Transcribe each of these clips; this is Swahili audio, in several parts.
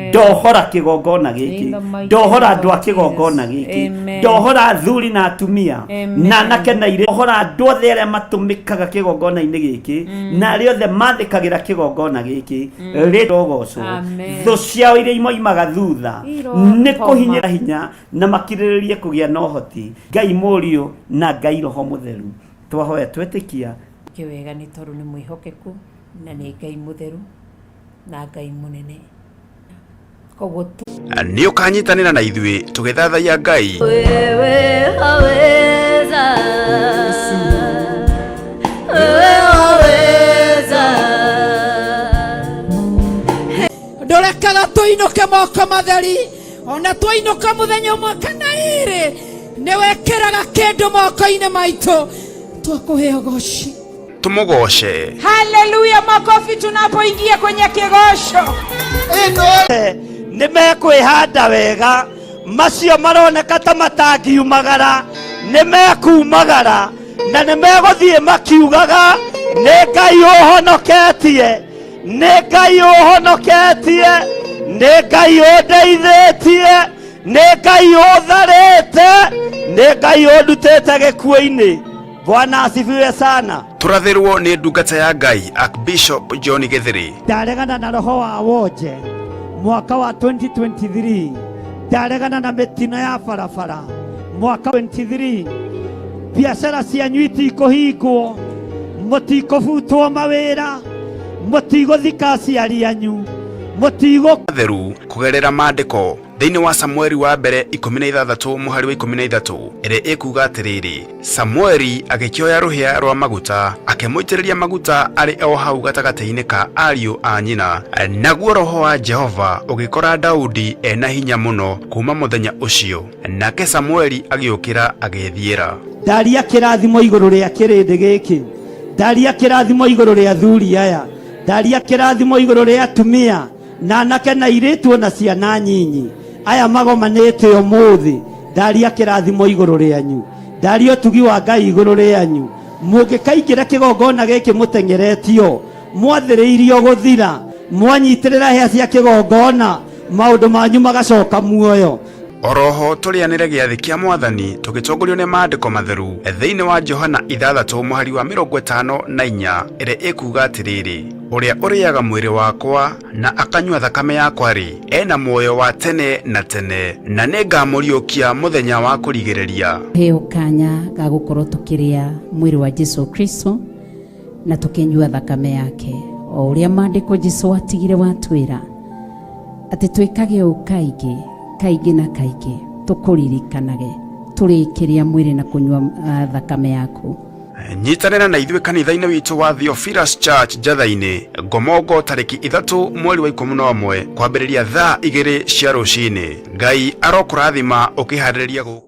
ndohora kigongona giki, ndohora andu a kigongona giki, ndohora athuri na atumia na anake na airĩtu, ndohora andu othe arĩa matũmĩkaga kigongona-inĩ gĩkĩ na arĩa othe mathĩkagĩra kigongona gĩkĩ rĩrogocwo. Thũ ciao iria imoimaga thutha nĩ kũhinyĩra hinya na makirĩrĩrie kũgĩa na ũhoti. Ngai Mũriũ na Ngai Roho Mũtheru twahoya twetĩkia kĩwega nĩ tondũ nĩ mwĩhokeku na nĩ Ngai mũtheru na Ngai mũnene. Koguo nĩ ũkanyitanĩra na ithuĩ tũgĩthathaiya Ngai. Wewe haweza, wewe haweza. Ndorekaga tũinũke moko matheri, ona twainũka mũthenya ũmwe kana ĩrĩ, nĩ wekĩraga kĩndũ moko-inĩ maitũ twakũhe ũgoci. Tumugoce. Haleluya, makofi tunapoingia kwenye kigosho. Nimekwihanda wega, macio maroneka ta matangiumagara nimekumagara na nimeguthie makiugaga nĩ Ngai ũhonoketie, nĩ Ngai ũhonoketie, nĩ Ngai ũndeithĩtie, nĩ Ngai ũtharĩte, nĩ Ngai ũndutĩte gĩkuũ-inĩ. Bwana asifiwe sana. Turathirwo nĩ ndungata ya Ngai Archbishop John Githiri. Ndaregana na roho wa wonje mwaka wa 2023, ndaregana na mĩtino ya barabara mwaka 23, biacara cianyu itikũhingwo, mũtikũbutwo mawĩra, mũtigũthika aciari anyu, theru kugerera maandĩko thĩinĩ wa Samueli wa mbere 16 mũhari wa 13 ĩrĩa ĩkuga atĩrĩrĩ, Samueli agĩkĩoya rũhĩa rwa maguta akĩmũitĩrĩria maguta arĩ o hau gatagatĩ-inĩ ka ariũ a nyina, naguo roho wa Jehova ũgĩkora Daudi ena hinya mũno kuma mũthenya ũcio, nake Samueli agĩũkĩra agĩthiĩra. Ndaria kĩrathimo igũrũ rĩa kĩrĩndĩ gĩkĩ, ndaria kĩrathimo igũrũ rĩa athuri aya, ndaria kĩrathimo igũrũ rĩa atumia na anake na airĩtu na ciana nyinyi aya magomanĩte ũmũthĩ. Ndaria kĩrathimo igũrũ rĩanyu, ndaria ũtugi wa Ngai igũrũ rĩanyu. Mũngĩkaingĩra kĩgongona gĩkĩ mũteng'eretio, mwathĩrĩirio gũthira, mwanyitĩrĩra hĩa cia kĩgongona, maũndũ manyu magacoka muoyo. Oroho tũrĩanĩre gĩathĩ kĩa Mwathani tũgĩtongorio nĩ maandĩko matheru thĩinĩ wa Johana 6 mũhari wa 54 ĩrĩa ĩkuga atĩrĩrĩ, ũrĩa ũrĩaga mwĩrĩ wakwa na akanyua thakame yakwa-rĩ, ena muoyo wa tene na tene, na nĩngamũriũkia mũthenya wa kũrigĩrĩria. heo kanya ga gũkorwo tũkĩrĩa mwĩrĩ wa Jesu Kristo na tũkĩnyua thakame yake, o ũrĩa maandĩko Jesu atigire watwĩra atĩ twĩkage ũũ kaingĩ na kaingĩ tũkũririkanage tũrĩkĩria mwĩrĩ na kũnyua thakame yaku. Nyitanĩra na ithuĩ kanitha-inĩ witũ wa Theophilus Church Njatha-inĩ Ngomongo tarĩki 3 mweri wa 11 kwambĩrĩria thaa 2 cia rũcinĩ. Ngai arokũrathima ũkĩharĩrĩria gũkũ.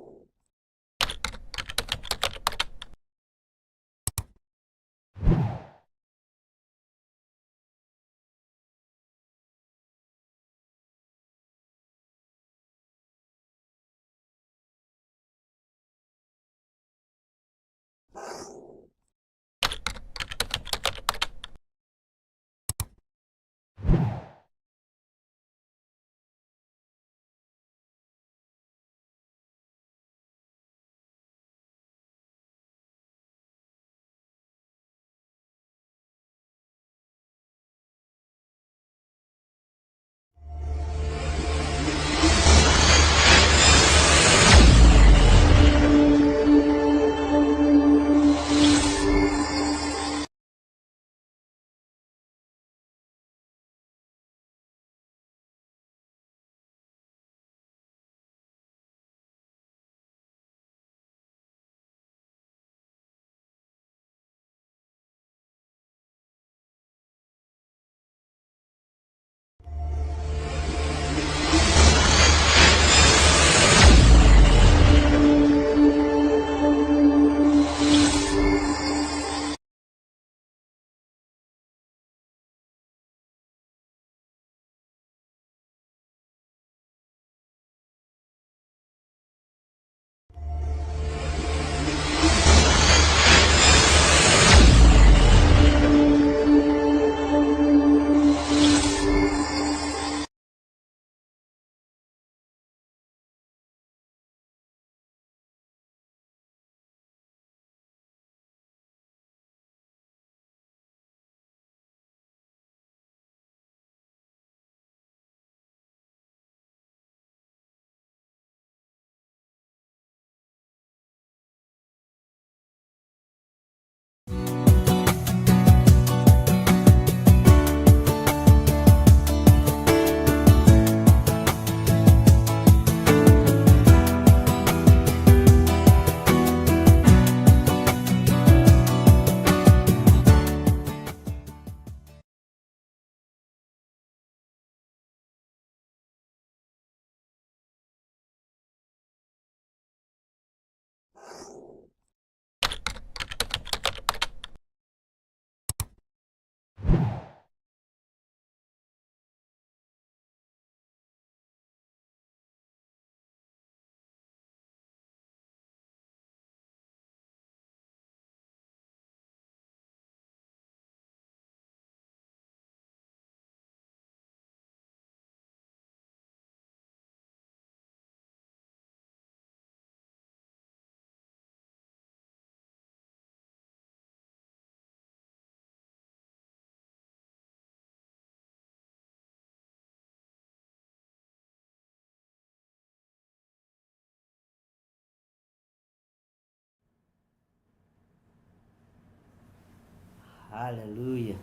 Haleluya.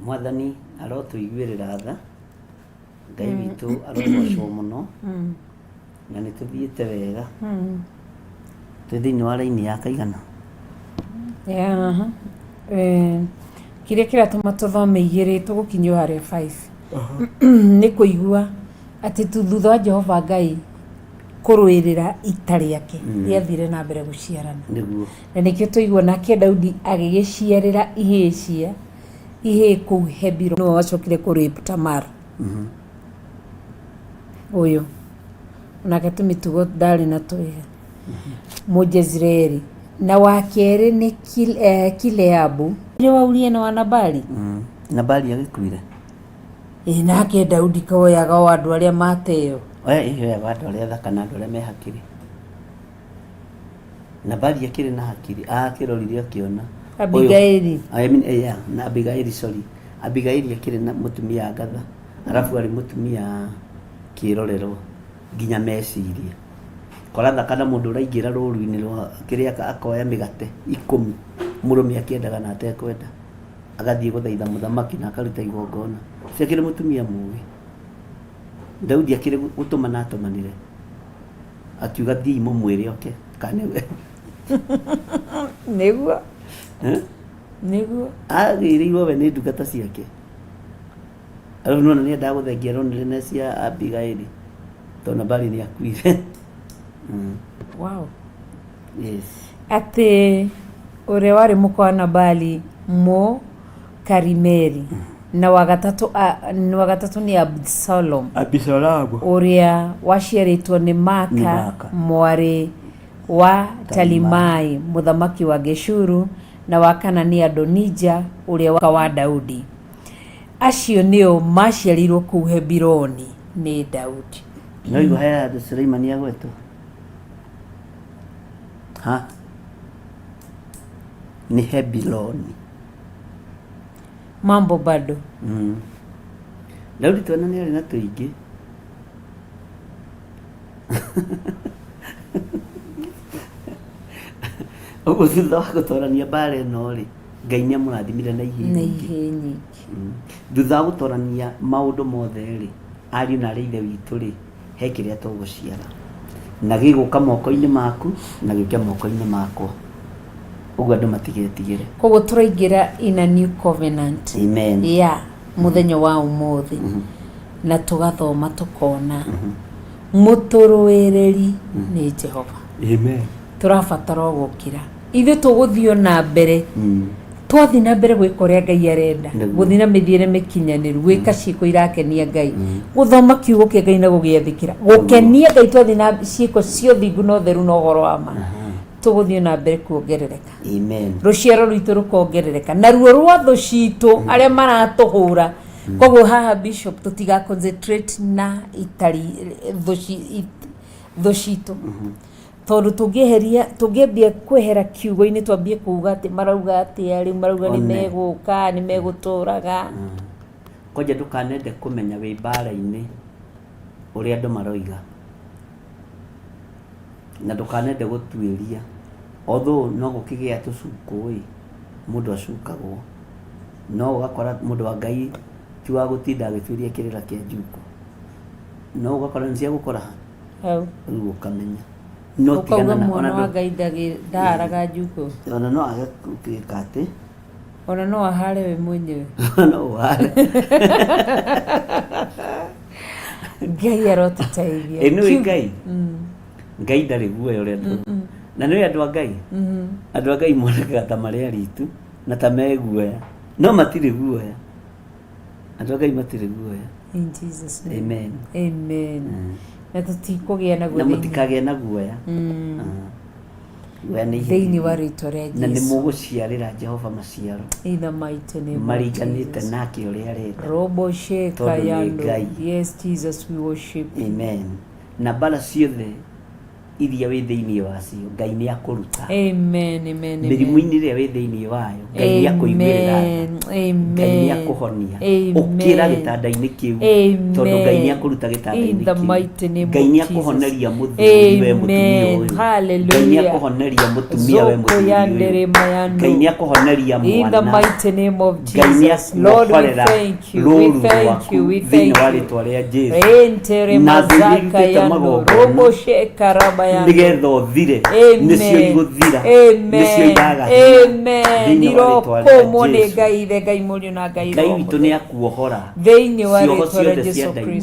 Mwathani arotuiguĩrĩra tha, Ngai witũ arogocwo mũno, na nĩ tũthiĩte wega, twĩ thĩinĩ wa raini ya kaigana. Kĩrĩa kĩratũma tũthome igĩrĩ tũgũkinyio harĩa 5 nĩ kũigua atĩ thutha wa Jehova Ngai kũrũĩrĩra ita rĩake rĩathire na mbere gũciarana, na nĩkĩo tũigua nake Daudi agĩgĩciarĩra ihĩĩ kũu Hebironi, nĩwe wacokire kũrĩp Tamar ũyũ, nake tũmĩtugo ndarĩ na twĩga Mũjezreeli, na wa kerĩ nĩ Kileabu nĩ waurie na Nabali. Nabali agĩkuire, nake Daudi koyaga o andũ arĩa mateo, ihoyaga andũ arĩa thaka na andũ arĩa me hakiri. Nabali akĩrĩ na hakiri, akĩrorire akĩona Abigaili, na Abigaili, sorry, Abigaili akĩrĩ na mũtumia ngatha, arabu arĩ mũtumia kĩrorerwo nginya meciria. Kora thaka na mũndũ ũraingĩra rũru-inĩ rwa kĩrĩa akoya mĩgate 10 mũrũme akĩendaga na atekwenda, agathiĩ gũthaitha mũthamaki na akaruta igongona. Akĩrĩ mũtumia mũũgĩ. Daudi akĩrĩ gũtũma na atũmanire, akiuga thiĩ mũmwĩre oke kana nĩguo agĩrĩirwo we nĩ ndungata ciake. Arabu nona nĩ endaga gũthengia rũnene cia Abigaili tondũ Nabali nĩ akuire. Wow. Yes. Atĩ ũrĩa warĩ mũkwa wa Nabali Karimeli, na wagatatũ nĩ Absalom ũrĩa waciarĩtwo nĩ Maaka mwarĩ wa Talimai mũthamaki wa Geshuru, na wa kana nĩ Adonija ũrĩa wa Daudi. Acio nĩo maciarirwo kũu Hebironi nĩ Daudi. No igua haya andũ Suleimani agwetwo ni Hebironi. Mambo bado. Daudi tuona nĩ arĩ na tũingĩ. Ũguo thutha wa gũtwarania mbara ĩno rĩ, Ngai nĩ amũrathimire na ihĩĩ nyingĩ. Thutha wa gũtwarania maũndũ mothe rĩ, ariũ na ithe witũ rĩ, he kĩrĩa tũgũciara, na gĩgũka moko-inĩ maku na gĩũke moko-inĩ makwa. Ũguo andũ matigetigĩre. Koguo tũraingĩra in a new covenant. Amen. Mũthenya wa ũmũthĩ na tũgathoma tũkona mũtũrũĩrĩri nĩ Jehova. Amen. Tũrabatara gũkira ithuĩ tũgũthio na mbere, twathi na mbere gwĩka ũrĩa Ngai arenda, gũthi na mĩthiĩre mĩkinyanĩru, gwĩka ciĩko irakenia Ngai, gũthoma kiugo kĩa Ngai na gũgĩathĩkĩra, gũkenia Ngai, twathi na ciĩko cia ũthingu na ũtheru na ũhoro wa ma, tũgũthio na mbere kuongerereka. Amen. Rũciaro rwitũ rũkongerereka, na ruo rwa thũ citũ arĩa maratũhũra. Koguo haha Bishop tũtiga concentrate na itari thũ citũ, tondũ tũngĩambia kwehera kiugo-inĩ twambie kuuga atĩ marauga atĩa, rĩu marauga nĩ megũka, nĩ megũtũraga. Kwanja ndũkanende kũmenya wĩ mbara-inĩ ũrĩa andũ maroiga, na ndũkanende gũtuĩria. Although no gũkĩgĩa tũcuko ĩ, mũndũ acukagwo, no ũgakora mũndũ wa Ngai ti wa gũtinda agĩtuĩria kĩrĩra kĩa njuko, no ũgakora nĩ cia gũkora hau, rĩu ũkamenya. No tigana na ona wa Ngai ndaharaga njuko, ona no age gũkĩka atĩ, ona no ahare we mwenyewe, no ahare. Ngai arotũteithia. Nĩ Ngai, Ngai ndarĩ guoya ũrĩa tũ, na nĩ andũ a Ngai, andũ a Ngai monekaga ta marĩ aritũ na ta me guoya, no matirĩ guoya. Andũ a Ngai matirĩ guoya. In Jesus name. Amen. Amen. Na tũtikũgĩa na guoya, na mũtikagĩa na guoya. Thĩinĩ wa rĩĩtwa rĩa Jesũ, na nĩ mũgũciarĩra Jehova maciaro in the mighty name maringanĩte nake ũrĩa arenda. Robo sheka yando. Yes Jesus, we worship. Amen. Na mbara ciothe iria wĩ thĩinĩ wacio Ngai nĩ akũruta. Amen, amen, mĩrimũ-inĩ ĩrĩa wĩ thĩinĩ wayo Ngai nĩ akũiguĩrĩra tha. Ngai nĩ akũhonia ũkĩra gĩtanda-inĩ kĩu tondũ Ngai nĩ akũruta gĩtanda-inĩ kĩu. Ngai nĩ akũhoneria mũthuri we mũtumia ũyũ. Ngai nĩ akũhoneria mũtumia we mũtumia ũyũ. Ngai nĩ akũhoneria mwana. Ngai nĩ akũhorera rũru rwaku thĩinĩ wa rĩtwa rĩa Jesũ. Na thirikĩte magongona nĩgetha ũthire nĩcio igũthira nĩcio iragathira thĩinĩ wa rĩtwa rĩa Jesũ. Ngai witũ nĩ akuohora cioho ciothe cia ndaimono.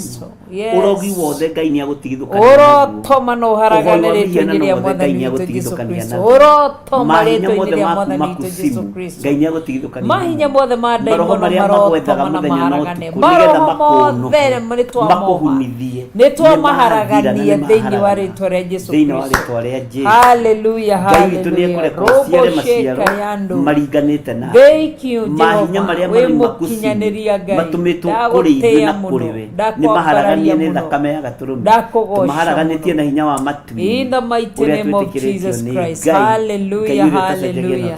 Ũrogi wothe Ngai nĩ agũtigithũkania naguo. Mahinya mothe maku Jesũ Kristo. Ngai nĩ agũtigithũkania mahinya mothe ma ndaimono marĩa magwethaga mũthenya na ũtukũ nĩgetha makũhunithie nĩtwamaharagania thĩinĩ wa rĩtwa rĩa Jesũ Kristo. Hallelujah, hallelujah. Ciare maciaro maringanĩte na mahinya marĩa marĩ maku matũmĩtwo kũrĩ ithuĩ na kũrĩ we nĩ maharaganio nĩ thakame ya gatũrũme. Tũmaharaganĩtie na hinya wa matu in the mighty name of Jesus Christ. Hallelujah, hallelujah,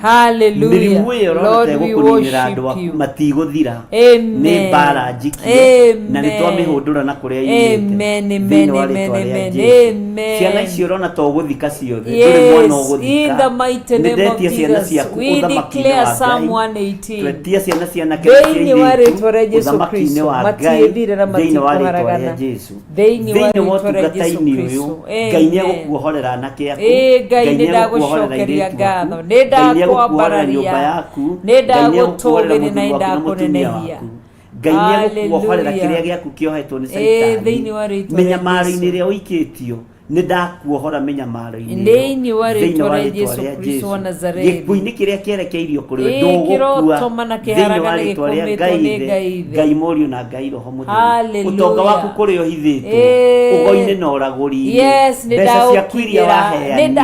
hallelujah. Lord, we worship you. Matigũthira nĩ mbara njikie na nĩ twamĩhũndũra na kũrĩa yumĩte thĩinĩ wa rĩtwa rĩa Jesũ. Ciana icio ũrona to gũthika ciothe ndũrĩ mwana ũgũthika. Nĩndetia ciana ciaku ũthamaki-inĩ wa Ngai. Twetia ciana cianake thĩinĩ wa rĩtwa rĩa Jesũ Kristo thĩinĩ wa rĩtwa rĩa Jesũ. Thĩinĩ wa ũtungata-inĩ ũyũ Ngai nĩ egũkuohorera anake aku. Ngai nĩ egũkuohorera airĩtu aku. Ngai nĩ egũkuohorera nyũmba yaku. Ngai nĩ egũkuohorera mũthuri waku na mũtumia waku. Ngai nĩ egũkuohorera kĩrĩa gĩaku kĩohetwo nĩ Saitani. Mĩnyamaro-inĩ ĩrĩa ũikĩtio nĩ ndakuohora mĩnyamaro-inĩ thĩinĩ wa rĩtwa rĩa Jesũ Kristo wa Nazareti. Gĩkuũ-inĩ kĩrĩa kĩerekeirio kũrĩ we ndũgũkua thĩinĩ wa rĩtwa rĩa Ngai, Ngai Mũriũ na Ngai Roho Mũtheru. Ũtonga waku kũrĩa ũhithĩtwo ũgo-inĩ na ũragũri-inĩ, mbeca ciaku iria waheanire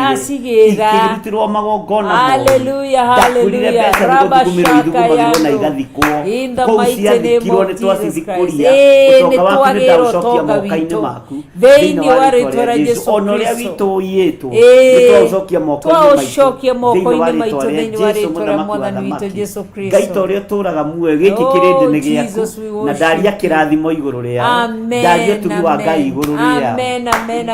ikĩrutirwo magongona ndakurire mbeca nĩgũthugumĩrwo ithugumagĩrwo na igathikwo kũu ciathikirwo nĩ twacithikũria. Ũtonga waku nĩ ndaũcokia moko-inĩ maku thĩinĩ wa rĩtwa rĩa Jesũ. Ona ũrĩa witũ ũiyĩtwo nĩ twaũcokia moko-inĩ maitũ thĩinĩ wa rĩtwa rĩa Mwathani witũ Jesũ Kristo. Ngai ta ũrĩa ũtũũraga muoyo gĩkĩ kĩrĩndĩ nĩ gĩaku na ndaria kĩrathimo igũrũ rĩao, ndaria ũtugi wa Ngai igũrũ rĩao.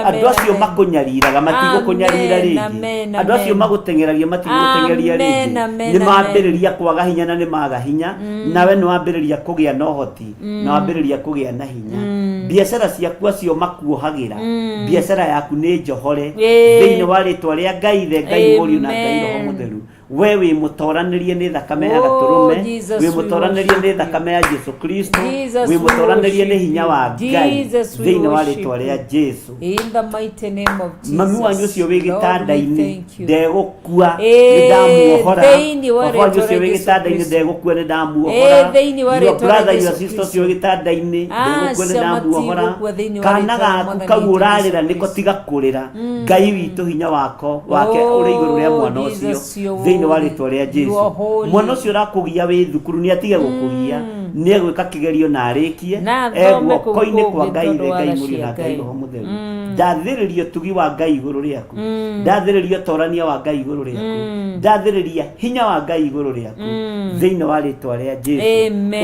Andũ acio makũnyariraga matigũkũnyarira rĩngĩ, andũ acio magũteng'eragia matigũgũteng'eria rĩngĩ. Nĩ mambĩrĩria kwaga hinya na nĩ maga hinya, nawe nĩ wambĩrĩria kũgĩa na ũhoti na wambĩrĩria kũgĩa na hinya. Biacara ciaku acio makuohagĩra, biacara yaku nĩ njohore thĩinĩ wa rĩtwa rĩa Ngai Ithe, Ngai Mũriũ na Ngai Roho Mũtheru. We wĩ mũtoranĩrie nĩ thakame ya gatũrũme, wĩ mũtoranĩrie nĩ thakame ya Jesũ Kristo, wĩ mũtoranĩrie nĩ hinya wa Ngai thĩinĩ wa rĩtwa rĩa Jesũ. Mami wanyu ũcio wĩ gĩtanda-inĩ ndegũkua nĩ ndamuohora. Baba wanyu ũcio wĩ gĩtanda-inĩ ndegũkua nĩ ndamuohora. Your brother, your sister ũcio wĩ gĩtanda-inĩ ndegũkua nĩ ndamuohora. Kana gaku kau ũrarĩra nĩko tiga kũrĩra. Ngai witũ hinya wake ũrĩ igũrũ rĩa mwana ũcio thĩinĩ wa rĩtwa rĩa Jesũ. Mwana ũcio ũrakũgia wĩ thukuru nĩ atige gũkũgia, nĩ egwĩka kĩgerio na arĩkie guoko-inĩ kwa Ngai Ithe, Ngai Mũriũ na Ngai Roho Mũtheru. Ndathĩrĩria ũtugi wa Ngai igũrũ rĩaku, ndathĩrĩria ũtorania wa Ngai igũrũ rĩaku, ndathĩrĩria hinya wa Ngai igũrũ rĩaku thĩinĩ wa rĩtwa rĩa Jesũ.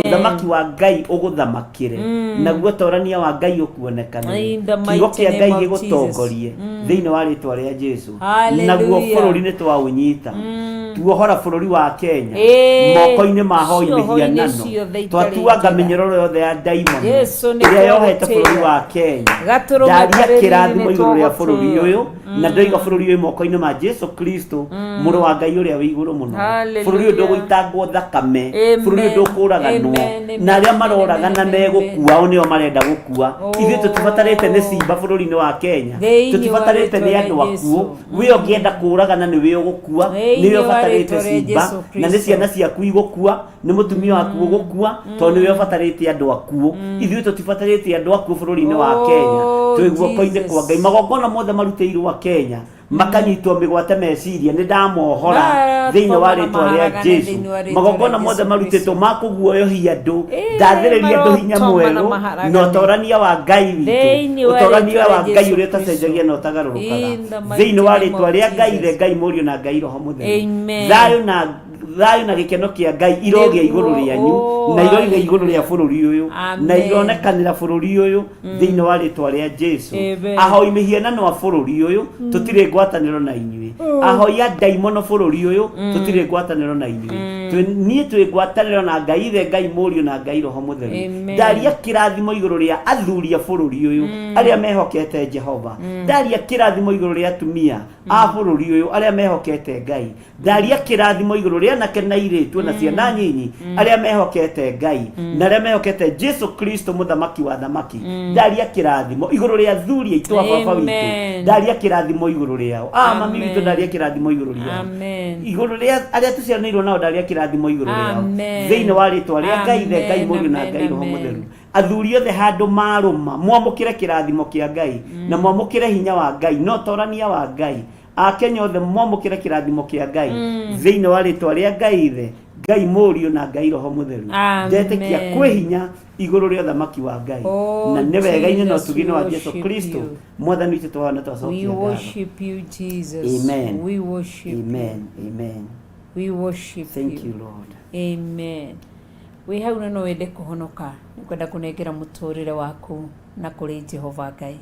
Ũthamaki wa Ngai ũgũthamakĩre, naguo ũtorania wa Ngai ũkuonekane, kiugo kĩa Ngai gĩgũtongorie thĩinĩ wa rĩtwa rĩa Jesũ. Naguo bũrũri nĩ twaũnyita, tuohora bũrũri wa Kenya moko-inĩ ma hoi mĩhianano, twatuanga mĩnyororo yothe ya ndaimono ĩrĩa yohete bũrũri wa Kenya. Ndaria kĩrathimo igũrũ rĩa bũrũri ũyũ na ndoiga bũrũri ũyũ moko-inĩ ma Jesũ Kristo, mũrũ wa Ngai ũrĩa wĩ igũrũ mũno. Bũrũri ũyũ ndũgũitangwo thakame, bũrũri ũyũ ndũkũraganwo, na arĩa maroragana megũkua o nĩo marenda gũkua. Ithuĩ tũtibatarĩte nĩ simba bũrũri-inĩ wa Kenya, tũtibatarĩte nĩ andũ akuũ. We ũngĩenda kũragana nĩwe ũgũkua, nĩwe ũbatarĩte simba, na nĩ ciana ciaku igũkua, nĩ mũtumia waku ũgũkua, tondũ nĩwe ũbatarĩte andũ akuũ. Ithuĩ tũtibatarĩte andũ akuũ bũrũri-inĩ wa Kenya, twĩ guoko-inĩ kwa Ngai. Magongona mothe marutĩirwo Kenya makanyitwo migwate meciria ni ndamohora thiini wa ritwa ria Jesu magongona mothe marutitwo makuguoyohia andu ndathiriria andu hinya mweru na utorania wa Ngai witu utorania wa Ngai uria tacenjagia na utagarurukaga thiini wa ritwa ria Ngai the Ngai Murio na Ngai Roho Mutheru thayu na gikeno kia Ngai irogia iguru rianyu na irogia iguru ria bururi uyu na ironekanira bururi uyu thiini wa ritwa ria Jesu ahoi mihianano wa bururi uyu tutire ngwataniro na inyui ahoi ya daimono bururi uyu tutire ngwataniro na inyui nie twi ngwataniro na Ngai the Ngai Murio na Ngai Roho Mutheru ndaria kirathimo iguru ria athuri a bururi uyu aria mehokete Jehova ndaria kirathimo iguru ria atumia a bururi uyu aria mehokete Ngai ndaria kirathimo iguru ria anake na iritu na ciana nyinyi aria mehokete Ngai na aria mehokete Jesu Kristo muthamaki wa thamaki ndaria kirathimo iguru ria athuri aitu a baba witu ndaria kirathimo iguru riao mami witu ndaria kirathimo iguru riao iguru ria aria tuciaranirwo nao ndaria kirathimo iguru riao thiini wa ritwa ria Ngai the Ngai Murio na Ngai Roho Mutheru athuri othe handu maruma mwamukire kirathimo kia Ngai na mwamukire hinya wa Ngai no torania wa Ngai akenya othe mwamukire kirathimo kia Ngai thiini wa ritwa ria Ngai the Ngai Murio na Ngai Roho Mutheru ndetekia kwihinya iguru ria thamaki wa Ngai na ni wega ine no tugine wa Jesu Kristo mwathani witu twana twacokia we worship you Jesus amen we worship amen amen we worship thank you Lord amen we hauna no wende kuhonoka nikwenda kunengera muturire waku na kuri Jehova Ngai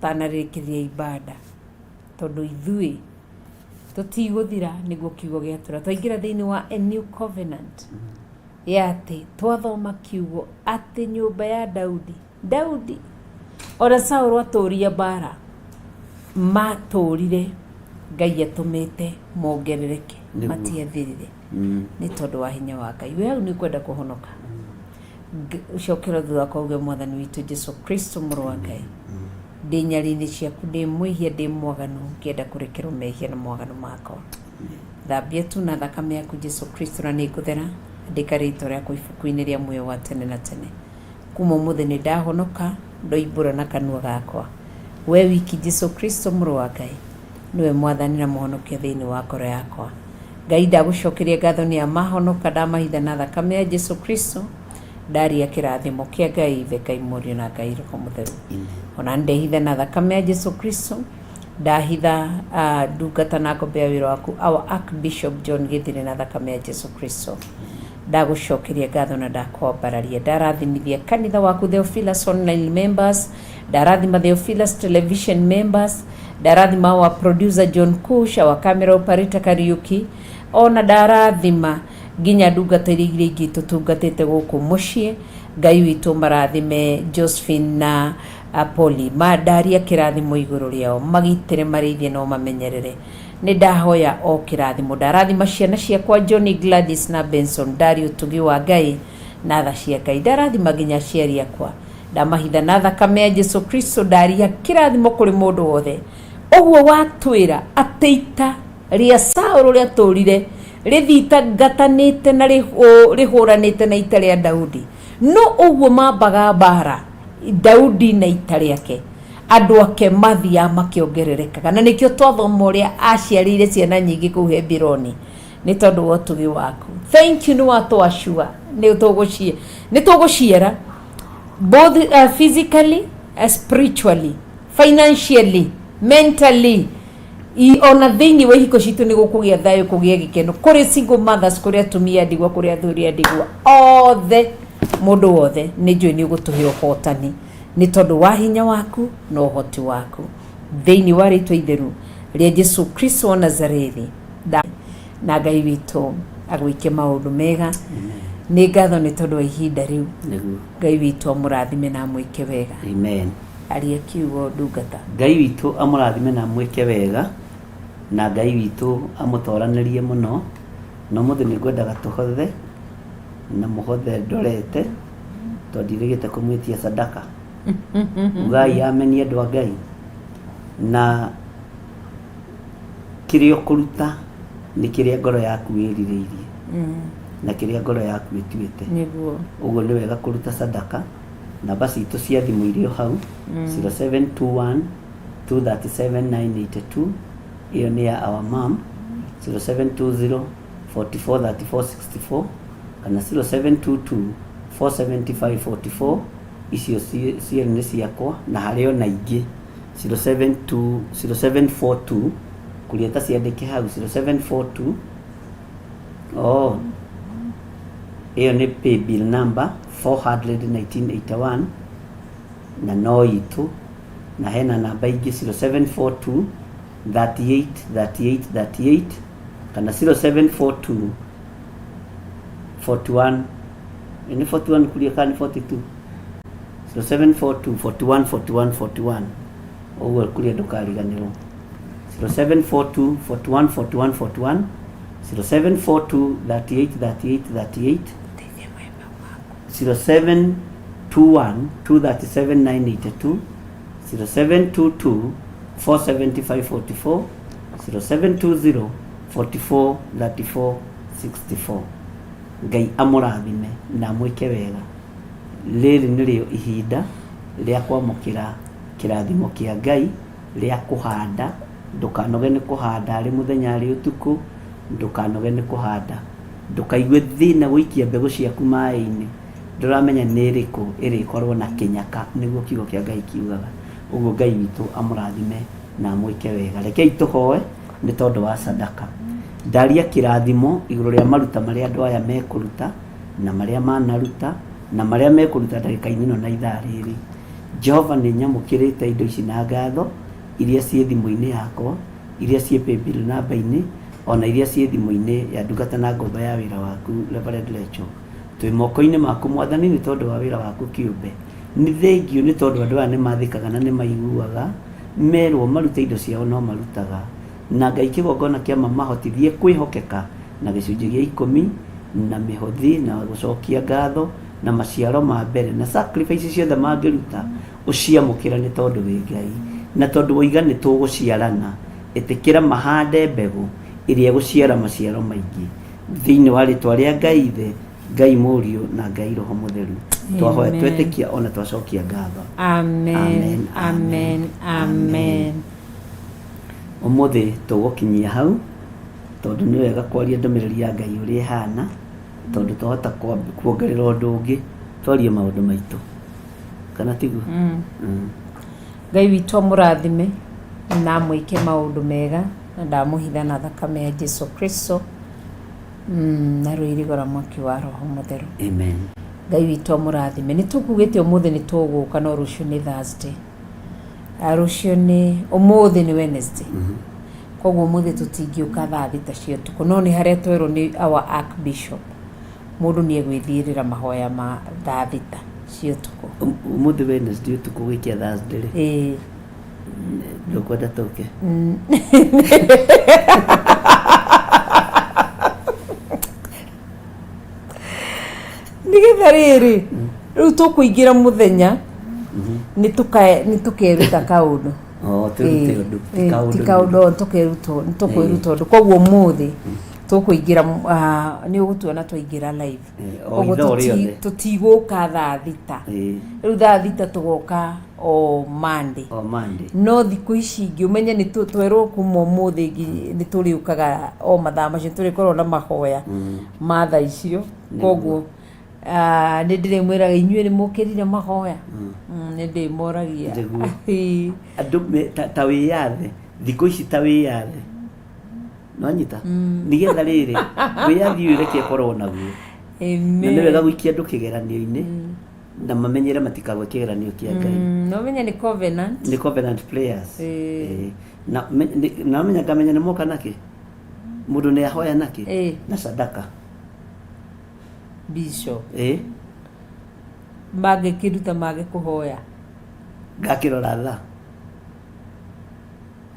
tanarikiria ibada tondu ithui tutiguthira niguo kiugo giatura twaingira thiini wa a new covenant yati twathoma kiugo ati nyumba ya Daudi ora Saũlũ aturia bara maturire Ngai atumite mongerereke matiathirire ni tondu wa hinya wa Ngai we au ni kwenda kuhonoka ucokera thutha kauge mwathani witu Jesu Kristo mũrũ wa Ngai ndi nyari-ini ciaku ndi mwihia ndi mwaganu ngienda kurekerwo mehia na mwaganu makwa thambia tu na thakame yaku Jesu Kristo na niguthera ndika ritwa riaku ibuku-ini ria muoyo wa tene na tene kuma umuthi ni ndahonoka ndoimbura na kanua gakwa we wiki Jesu Kristo mũrũ wa Ngai niwe mwathani na muhonokia thiini wa ngoro yakwa Ngai ndagucokeria ngatho ni amahonoka ndamahitha na thakame ya Jesu Kristo ndaria kirathimo kia Ngai the Ngai Murio na Ngai Roho Mutheru ona ndehitha na thakame ya Jesu Kristo ndahitha ndungata na ngombea wira waku our Archbishop John Githiri na thakame ya Jesu Kristo ndagucokeria ngatho na ndakwambararia ndarathimithia kanitha waku Theophilus online members ndarathima Theophilus television members ndarathima wa producer John Kush wa camera operator Kariuki ona ndarathima ginya ndungata iria ingĩ tutungatĩte gũkũ mũciĩ Ngai witũ marathime Josephine na Apoli mandaria kĩrathimo igũrũ rĩao magitĩre marĩithie no mamenyerere nĩ ndahoya o kĩrathimo ndarathima ciana ciakwa Johnny Gladys na Benson ndari ũtugi wa Ngai na tha cia Ngai ndarathima nginya aciari akwa ndamahitha na thakame ya Jesu Kristo ndaria kĩrathimo kũrĩ mũndũ wothe ũguo watwĩra atĩ ita rĩa Saũlũ rĩatũrire rithitangatanĩte na rĩhũranĩte na ita rĩa Daudi no ũguo mambaga mbara Daudi na ita rĩake andũ ake mathia makĩongererekaga na nĩkĩo twathoma ũrĩa aciarĩire ciana nyingĩ kũu Hebironi nĩ tondũ wa ũtugi waku thank you nĩ watwacua nĩ tũgũciara both physically, spiritually, financially, mentally ona thiini wa hiko citu ni gukugia thayo kugia gikeno kuri single mothers kuri atumia ndigwa kuri athuri ndigwa othe mundu wothe ni njui ni ugutuhe uhotani ni tondu wa hinya waku no uhoti waku thiini wa ritwa itheru ria Jesu Kristo wa Nazarethi na Ngai witu agwike maundu mega ni ngatho ni tondu wa ihinda riu Ngai witu amurathime na mwike wega amen aria kiugo ndungata Ngai witu amurathime na mwike wega na Ngai witu amutoranirie muno no muthe ni ngwendaga tuhothe na muhothe ndorete tondirigite kumwitia sadaka Ngai ameni andu a Ngai na kirio kuruta ni kiria ngoro yaku irireirie na kiria ngoro yaku ituite niguo uguo ni wega kuruta sadaka na basi itu cia thimu irio hau 0721 237982 hiyo ni ya our mom. 0720 443464 kana 0722 47544 icio cio nĩ ciakwa na harĩo na ingĩ 0742 kuria ta ciandĩke hau 0742 hiyo ni pay bill number 41981 na no itu na hena namba ingĩ 0742 38 kana 0742 41 ni 41 kulia kana 42 0742 41 oguo kulia ndukariganirwo 0742 41 0742 38 0721 237982 0722 47544 0720 44 34 64. Ngai amũrathime na mwĩke wega. Rĩrĩ nĩrĩo ihinda rĩa kwamũkĩra kĩrathimo kĩa Ngai rĩa kũhanda. Ndũkanoge nĩ kũhanda arĩ mũthenya arĩ ũtukũ, ndũkanoge nĩ kũhanda, ndũkaigue thĩna gũikia mbegũ ciaku maĩ-inĩ ndũramenya nĩ ĩrĩkũ ĩrĩkorwo na kĩnyaka, nĩguo kiugo kĩa Ngai kiugaga. Ũguo Ngai witũ amũrathime na mwĩke wega. Rekei tũhoe nĩ tondũ wa sadaka. Ndaria kĩrathimo igũrũ rĩa maruta marĩa andũ aya mekũruta na marĩa manaruta na marĩa mekũruta ndagĩka-inĩ ĩno na ithaa rĩrĩ. Jehova nĩ nyamũkĩrĩte indo ici na ngatho iria ciĩ thimũ-inĩ yakwa, iria ciĩ paybill namba-inĩ, ona iria ciĩ thimũ-inĩ ya ndungata na ngombo ya wĩra waku Reverend Rachel. Twĩ moko-inĩ maku Mwathani nĩ tondũ wa wĩra waku kĩũmbe. Nĩ thengiũ nĩ tondũ andũ aya nĩ mathĩkaga na nĩ maiguaga merwo marute indo ciao no marutaga. Na Ngai kĩgongona kĩa mamahotithie kwĩhokeka na gĩcunjĩ gĩa 10 na mĩhothi na gũcokia ngatho na maciaro ma mbere na sacrifice ciothe mangĩruta ũciamũkĩra nĩ tondũ wĩ Ngai na tondũ woiga nĩ tũgũciarana. Ĩtĩkĩra mahande mbegũ ĩrĩa gũciara maciaro maingĩ thĩinĩ wa rĩtwa rĩa Ngai Ithe, Ngai Mũriũ na Ngai Roho Mũtheru. Twahoya twetĩkia ona twacokia ngatho. Amen. Amen. Amen. Ũmũthĩ tũgũkinyia hau tondũ nĩ wega kwaria ndũmĩrĩri ya Ngai ũrĩa ĩhana, tondũ twahota kuongerera ũndũ ũngĩ twarie maũndũ maitũ kana tiguo. Ngai witũ amũrathime na mwĩke maũndũ mega na ndamũhitha na thakame ya Jesu Kristo na rũirigo rwa mwaki wa Roho Mũtheru. Amen. Ngai witũ amũrathime. Nĩ tũkugĩte ũmũthĩ nĩ tũgũka no rũciũ nĩ Thursday, rũciũ nĩ ũmũthĩ nĩ Wednesday. Koguo ũmũthĩ tũtingĩũka thaa thita cia ũtukũ, no nĩ harĩa twerwo nĩ our Archbishop mũndũ nĩ egwĩthiĩrĩra mahoya ma thaa thita cia ũtukũ. Ũmũthĩ Wednesday ũtukũ gũikia Thursday rĩ? Ndũkwenda tũke? Nĩgetha rĩrĩ rĩu tũkũingĩra mũthenya nĩ tũkeruta kaũndũ. Ti kaũndũ tũkwĩruta ũndũ. Koguo ũmũthĩ tũkũingĩra nĩ ũgũtuona twaingĩra live. Koguo tũtigũka thaa thita. Rĩu thaa thita tũgoka o Monday. No thikũ ici ingĩ ũmenye nĩ twerwo kuma ũmũthĩ nĩ tũrĩũkaga o mathaa macio tũrĩkorwo na mahoya ma thaa icio. Koguo nĩ ndĩrĩmwĩraga inyuĩ nĩ mũkĩrire mahoya. Nĩ ndĩmoragia andũ ta wĩyathe thikũ ici ta wĩyathe nwanyita nĩgetha rĩrĩ wĩyathi ũyũ reke korwo naguo. Na nĩ wega gũikia andũ kĩgeranio-inĩ na mamenyere matikagwe kĩgeranio kĩa Ngai. No menya nĩ covenant. Nĩ covenant players. Na menya ngamenya nĩ moka nakĩ mũndũ nĩ ahoya nakĩ na sadaka. Bishop mangĩkĩruta mangĩkũhoya ngakĩrora thaa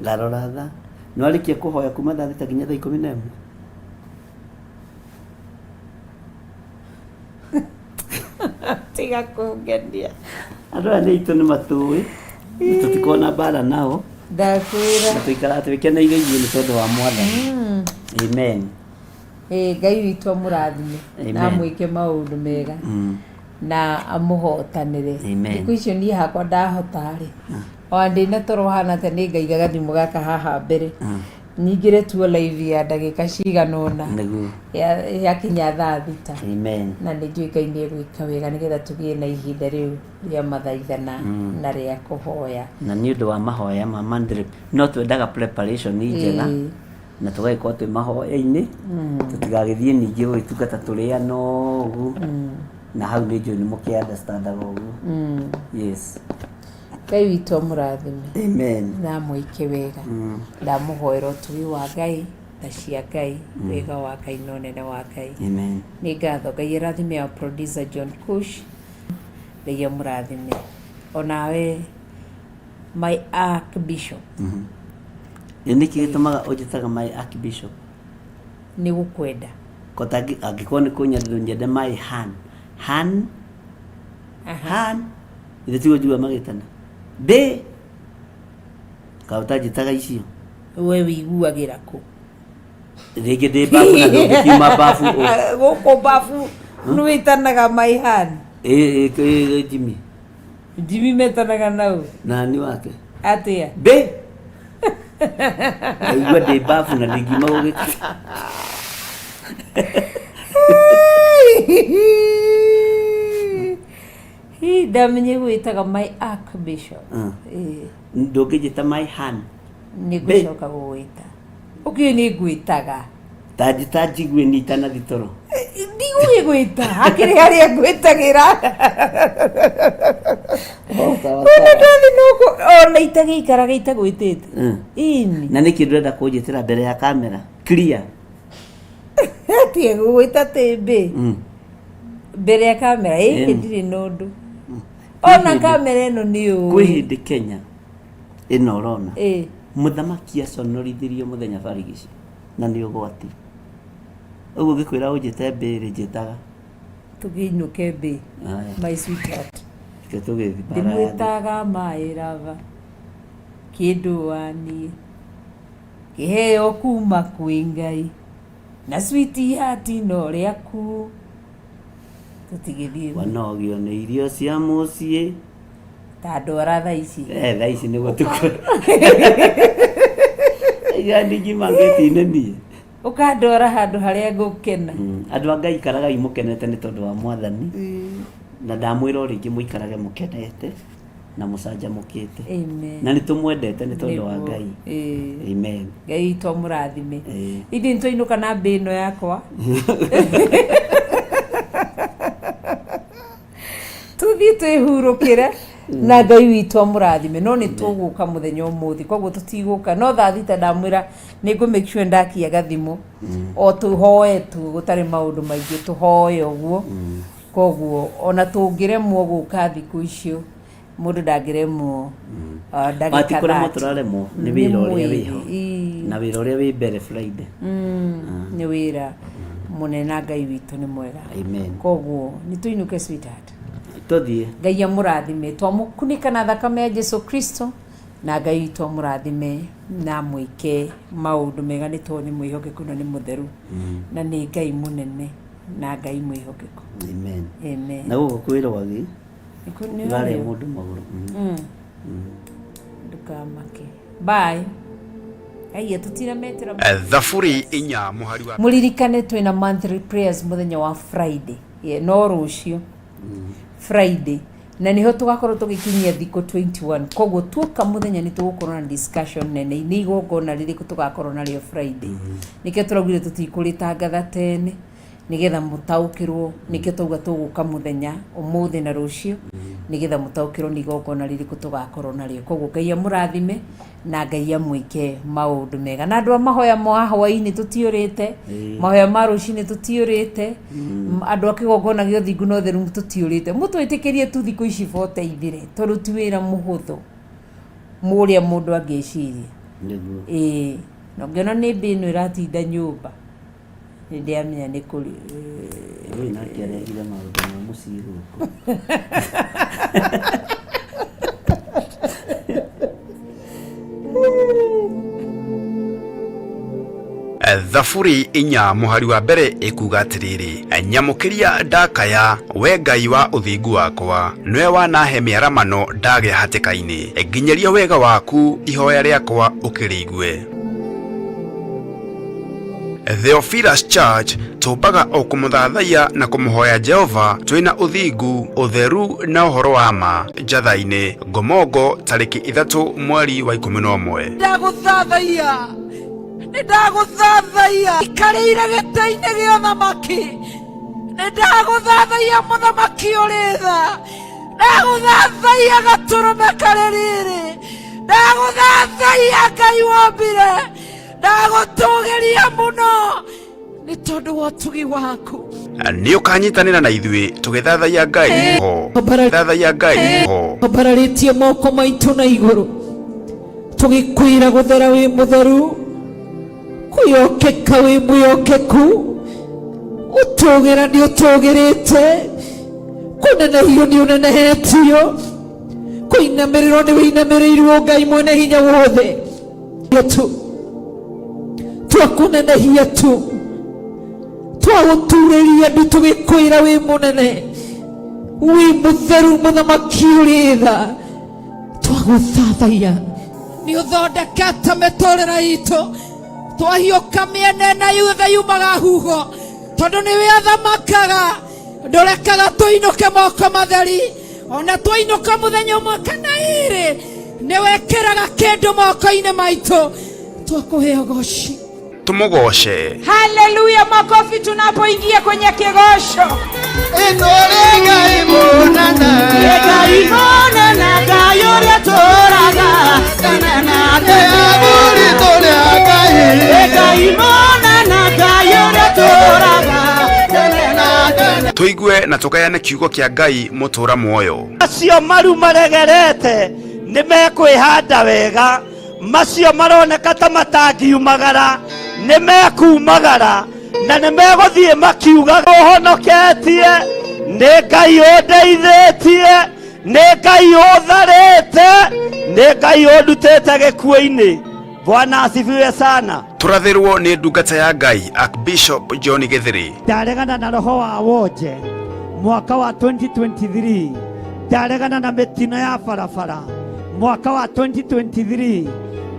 ngarora thaa no arĩkia kũhoya kuma thaa thita nginya thaa 11. tiga kũngenia andũ aya nĩ itũ nĩ matũĩ tũtikona mbara nao ndakwĩra na tũikara twĩkeneire ithuĩ nĩ tondũ wa Mwathani. Amen. Ngai witũ amũrathime na mwĩke maũndũ mega na amuhotanire Amen. thiku icio niĩ hakwa ndahotari ona ndĩna toro hana te nĩ ngaigaga thimũ gaka haha mbere nyingĩre tuo live ya ndagĩka cigana ũna yakinya thaa thita na nĩ njũĩ Ngai nĩ egwĩka wega nĩgetha tũgĩe na ihinda rĩu rĩa mathaithana na rĩa kũhoya na nĩ ũndũ wa mahoya ma mandrip no twendaga preparation njega na tũgagĩkorwo twĩ mahoya-inĩ tũtigagĩthiĩ ningĩ gũgĩtungata tũrĩana ũguo na hau nĩ njũĩ nĩ mũkĩ-understandaga ũguo. Yes. Ngai witũ amũrathime. Amen. Na amũike wega. Ndamũhoera ũtugi wa Ngai tha cia Ngai wega wa Ngai na ũnene wa Ngai. Amen. Nĩ ngatho Ngai arathime wa producer John Kush. Ngai amũrathime. Onawe my archbishop. Nĩkĩ gĩtũmaga ũnjĩtaga my archbishop? Nĩ gũkwenda. Kotangi angĩkorwo nĩ kũnyendera nyende my han ithe tigo njua magĩtana ndĩ kautanjĩtaga icio we wĩiguagĩra kũ rĩngĩ ndĩ bafu na ndũngĩkiuma bafu gũkũ bafu nĩ wĩtanaga my han Jimmy metanaga nau nani wake atĩa ndĩ aigua ndĩ bafu na ndĩngiuma gũgĩka ndamenye gwĩtaga my archbishop ndũngĩnjĩta my han nĩ ngũcoka gũgwĩta ũkĩũĩ nĩ ngwĩtaga tanjĩta njigue nĩitana thitoro ndigũĩ gwĩta hakĩrĩ harĩa ngwĩtagĩra ona itagĩikaraga itagwĩtĩte ini na nĩkĩ ndũrenda kũnjĩtĩra mbere ya kamera clear atie gũgwĩta tĩmbĩ mbere ya kamera ndirĩ na ũndũ ona kamera ĩno nĩ ũĩ kwĩ hĩndĩ Kenya ĩno ũrona mũthamaki aconorithirio mũthenya barigici na nĩ ũgwati ũguo ngĩkwĩra ũnjĩte mbĩ njĩtaga tũkĩinũke mbĩ my sweetheart ndĩmwĩtaga my lover kĩndũ waniĩ kĩheo kuma kwĩ Ngai na sweetheart no rĩaku tũtigĩthiĩ wanogio nĩ irio cia mũciĩ ta ndwara thaa ici thaa ici nĩguo tũkora yani ngimangĩti-inĩ niĩ ũkandwara handũ harĩa ngũkena andũ a Ngai ikaragai mũkenete nĩ tondũ wa Mwathani na ndamwĩra o rĩngĩ mũikarage mũkenete na mũcanjamũkĩte na nĩ tũmwendete nĩ tondũ wa Ngai. Amen. Ngai witũ amũrathime. Ithuĩ nĩtwainũka na mbĩ ĩno yakwa tũthiĩ twĩhurũkĩre na Ngai witũ amũrathime no nĩ tũgũka mũthenya ũmũthĩ koguo tũtigũka no thaa thita ndamwĩra nĩ ngũ make sure ndakia gathimũ o tũhoe tu gũtarĩ maũndũ maingĩ tũhoe ũguo koguo ona tũngĩremwo gũka thikũ icio mũndũ ndangĩremwo ndagĩka kũremwo tũraremwo nĩ wĩra ũrĩa wĩho na wĩra ũrĩa wĩ mbere Friday nĩ wĩra mũnene Ngai witũ nĩ mwega. Amen. Koguo nĩ tũinũke sweetheart tũthiĩ Ngai amũrathime twamũkunĩka na thakame ya Jesu Kristo na Ngai witũ amũrathime na mwĩke maũndũ mega nĩ tondũ nĩ mwĩhokeku na nĩ mũtheru na nĩ Ngai mũnene na Ngai mwĩhokeku. Amen. Amen. Na gũkũ kwĩrwagi nĩwarĩa mũndũ magũrũ ndukamake bye aiya tutirametera Thaburi inya muhari wa muririkane twina monthly prayers muthenya wa Friday no rũciũ Friday na niho tugakorwo tugikinyia thikũ 21 koguo tuoka muthenya ni tugukorwo na discussion nene ni igongona rĩrĩkũ tugakorwo narĩo Friday nĩkĩo tũraugire tutikũrĩtangatha tene nigetha mutaukirwo nikio tauga tuguka muthenya umuthi na rucio nigetha mutaukirwo ni igongona rĩrĩkũ tugakorwo narĩo koguo Ngai amũrathime na Ngai amwĩke maũndũ mega na andũ a mahoya ma hwaĩ-inĩ tutiũrĩte mahoya ma rũcinĩ tutiũrĩte andũ a kĩgongona gĩa ũthingu na ũtheru tutiũrĩte mũtwĩtĩkĩrie tu thikũ ici 40 ithire tondũ ti wĩra mũhũthũ mũrĩa mũndũ angĩciria no ngĩona nĩ mbĩ ĩno ĩratinda nyũmba ndiamenya nĩ kũrĩ ũyũ nake arehire maũndũ ma mũciĩ gũkũ Thaburi 4 muhari wa mbere ikuga atiriri, nyamukiria ndakaya we Ngai wa uthingu wakwa, niwe wanahe miaramano ndagĩa hatĩka-inĩ, nginyaria wega waku ihoya rĩakwa ũkĩrĩigue. Theophilus Church tumbaga o kumuthathaiya na kumuhoya Jehova twina uthingu, utheru na uhoro wa ma njatha-inĩ Ngomongo tarĩki 3 mweri wa 11. Ndaguthathaiya ikarĩire gĩtĩ-inĩ gĩa ũthamaki, ndaguthathaiya mũthamaki ũrĩ tha, ndaguthathaiya gatũrũme karĩ rĩrĩ, ndaguthathaiya Ngai wombire, ndagũtũgĩria mũno nĩ tondũ wa ũtugi waku. Nĩ ũkanyitanĩra na ithuĩ tũgĩthathaiya Ngai ho, thathaiya Ngai ho, tũbararĩtie moko maitũ na igũrũ tũgĩkwĩra gũthera wĩ mũtheru, kwĩyokeka wĩ mwĩyokeku, ũtũgĩra nĩ ũtũgĩrĩte, kũnenehio nĩ ũnenehetio, kũinamĩrĩrwo nĩ wĩinamĩrĩirwo Ngai mwene hinya wothe. Twakunenehia tu, twagũturĩria ndu tũgĩkwĩra wĩ mũnene, wĩ mũtheru mũthamaki ũrĩ tha, twagũthathaiya nĩ ũthondekete mĩtũrĩre itũ, twahiũka mĩena na yothe yumaga huho, tondũ nĩwe athamakaga, ndũrekaga tũinũke moko matheri, ona twainũka mũthenya ũmwe kana ĩrĩ nĩwekĩraga kĩndũ moko-inĩ maitũ, twakũhe ũgoci. Tumugoshe. Haleluya, makofi tunapoingia kwenye kigosho. Tuigue na tukayane kiugo kĩa Ngai mũtũra muoyo. Acio maru maregerete nĩ mekwĩhanda wega, macio maroneka ta matangiumagara nĩ mekumagara, na nĩ megũthiĩ makiuga ũhonoketie, nĩ Ngai ũndeithĩtie, nĩ Ngai ũtharĩte, nĩ Ngai ũndutĩte gĩkuũ-inĩ. Bwana asifiwe sana. Turathirwo nĩ ndungata ya Ngai Archbishop John Githiri. Ndaregana na roho wa wonje mwaka wa 2023, ndaregana na mĩtino ya barabara mwaka wa 2023,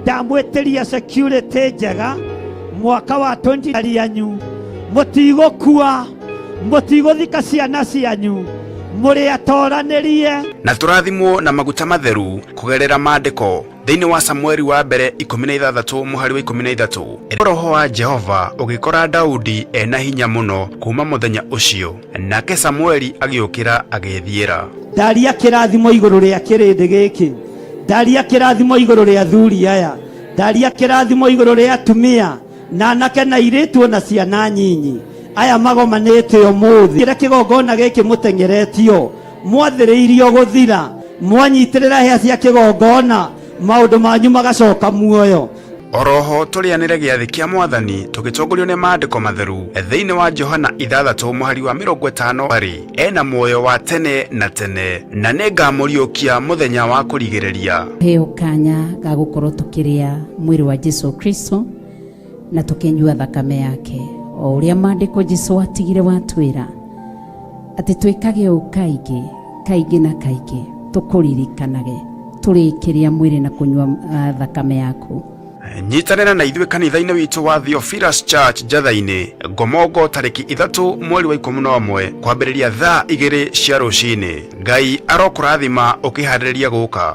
ndamwĩtĩria security njega mwaka wa 20 yanyu, mũtigũkua, mũtigũthika ciana cianyu, mũrĩ atoranĩrie. Na turathimwo na maguta matheru kugerera maandĩko thĩinĩ wa Samueli wa mbere 16 muhari wa 13. Roho wa Jehova ũgĩkora Daudi ena hinya mũno kuma mũthenya ũcio, nake Samueli agĩũkĩra agĩthiĩra. Ndaria kĩrathimo igũrũ rĩa kĩrĩndĩ gĩkĩ, ndaria kĩrathimo igũrũ rĩa athuri aya, ndaria kĩrathimo igũrũ rĩa atumia na anake na airĩtu na ciana nyinyi aya magomanĩte ũmũthĩ. Kĩrĩa kĩgongona gĩkĩ mũteng'eretio, mwathĩrĩirio gũthira, mwanyitĩrĩra hĩa cia kĩgongona, maũndũ manyu magacoka muoyo. Oroho tũrĩanĩre gĩathĩ kĩa Mwathani tũgĩtongorio nĩ maandĩko matheru thĩinĩ wa Johana 6 muhari wa 50 arĩ ena muoyo wa tene na tene, na nĩngamũriũkia mũthenya wa kũrigĩrĩria. Heo kanya ga gũkorwo tũkĩrĩa mwĩrĩ wa Jesu Kristo na tũkĩnyua thakame yake, o ũrĩa maandĩko Jesu atigire watwĩra atĩ twĩkage ũũ kaingĩ kaingĩ na kaingĩ, tũkũririkanage tũrĩkĩrĩa mwĩrĩ na kũnyua thakame yaku. Nyitanĩra na ithuĩ kanitha-inĩ witũ wa Theophilus Church njatha-inĩ Ngomongo tarĩki 3 mweri wa 11 kwambĩrĩria thaa 2 cia rũcinĩ. Ngai arokũrathima ũkĩharĩrĩria gũka.